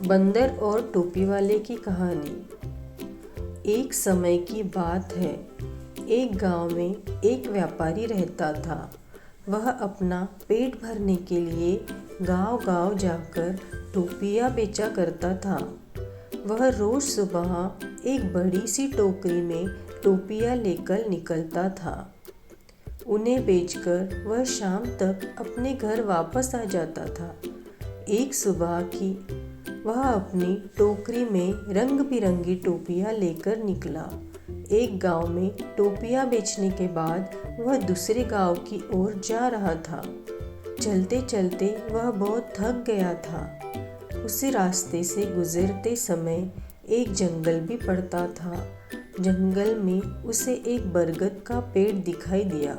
बंदर और टोपी वाले की कहानी। एक समय की बात है। एक गांव में एक व्यापारी रहता था। वह अपना पेट भरने के लिए गांव-गांव जाकर टोपियां बेचा करता था। वह रोज सुबह एक बड़ी सी टोकरी में टोपियां लेकर निकलता था। उन्हें बेचकर वह शाम तक अपने घर वापस आ जाता था। एक सुबह की वह अपनी टोकरी में रंग बिरंगी टोपियां लेकर निकला। एक गांव में टोपियां बेचने के बाद वह दूसरे गांव की ओर जा रहा था। चलते चलते वह बहुत थक गया था। उसी रास्ते से गुजरते समय एक जंगल भी पड़ता था। जंगल में उसे एक बरगद का पेड़ दिखाई दिया।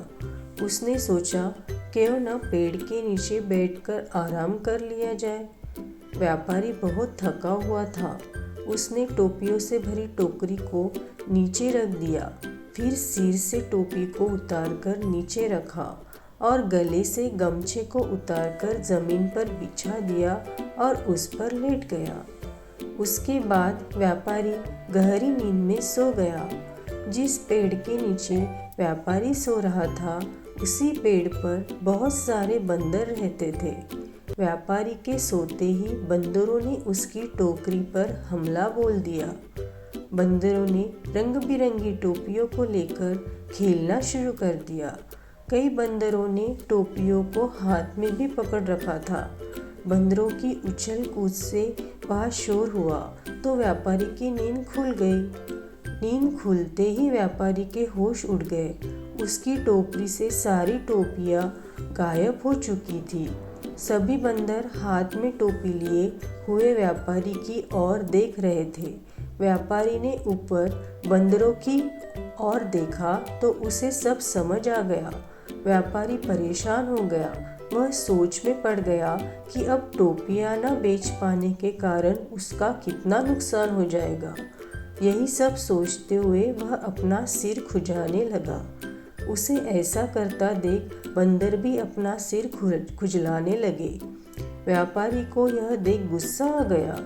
उसने सोचा, क्यों न पेड़ के नीचे बैठकर आराम कर लिया जाए। व्यापारी बहुत थका हुआ था। उसने टोपियों से भरी टोकरी को नीचे रख दिया, फिर सिर से टोपी को उतारकर नीचे रखा और गले से गमछे को उतारकर जमीन पर बिछा दिया और उस पर लेट गया। उसके बाद व्यापारी गहरी नींद में सो गया। जिस पेड़ के नीचे व्यापारी सो रहा था, उसी पेड़ पर बहुत सारे बंदर रहते थे। व्यापारी के सोते ही बंदरों ने उसकी टोकरी पर हमला बोल दिया। बंदरों ने रंग बिरंगी टोपियों को लेकर खेलना शुरू कर दिया। कई बंदरों ने टोपियों को हाथ में भी पकड़ रखा था। बंदरों की उछल कूद से वहाँ शोर हुआ तो व्यापारी की नींद खुल गई। नींद खुलते ही व्यापारी के होश उड़ गए। उसकी टोकरी से सारी टोपियां गायब हो चुकी थी। सभी बंदर हाथ में टोपी लिए हुए व्यापारी की ओर देख रहे थे। व्यापारी ने ऊपर बंदरों की ओर देखा तो उसे सब समझ आ गया। व्यापारी परेशान हो गया। वह सोच में पड़ गया कि अब टोपियां न बेच पाने के कारण उसका कितना नुकसान हो जाएगा। यही सब सोचते हुए वह अपना सिर खुजाने लगा। उसे ऐसा करता देख बंदर भी अपना सिर खुजलाने लगे। व्यापारी को यह देख गुस्सा आ गया।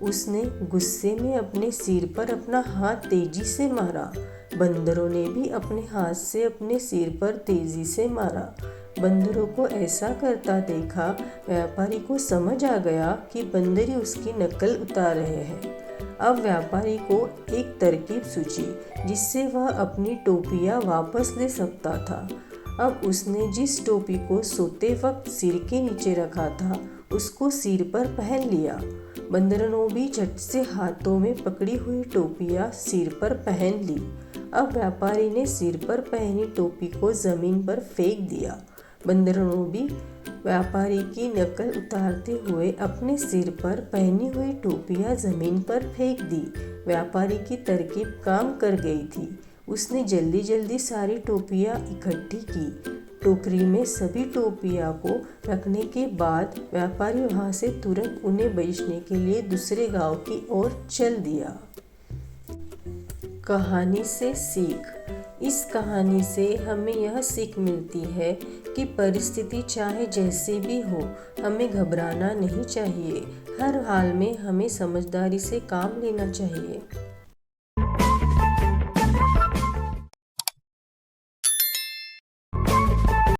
उसने गुस्से में अपने सिर पर अपना हाथ तेजी से मारा। बंदरों ने भी अपने हाथ से अपने सिर पर तेजी से मारा। बंदरों को ऐसा करता देखा व्यापारी को समझ आ गया कि बंदर ही उसकी नकल उतार रहे हैं। अब व्यापारी को एक तरकीब सूझी जिससे वह अपनी टोपियां वापस ले सकता था। अब उसने जिस टोपी को सोते वक्त सिर के नीचे रखा था, उसको सिर पर पहन लिया। बंदरों भी झट से हाथों में पकड़ी हुई टोपियां सिर पर पहन ली। अब व्यापारी ने सिर पर पहनी टोपी को जमीन पर फेंक दिया। बंदरों भी व्यापारी की नकल उतारते हुए अपने सिर पर पहनी हुई टोपियां जमीन पर फेंक दी। व्यापारी की तरकीब काम कर गई थी। उसने जल्दी जल्दी सारी टोपियां इकट्ठी की। टोकरी में सभी टोपियां को रखने के बाद व्यापारी वहां से तुरंत उन्हें बेचने के लिए दूसरे गांव की ओर चल दिया। कहानी से सीख। इस कहानी से हमें यह सीख मिलती है कि परिस्थिति चाहे जैसी भी हो, हमें घबराना नहीं चाहिए। हर हाल में हमें समझदारी से काम लेना चाहिए।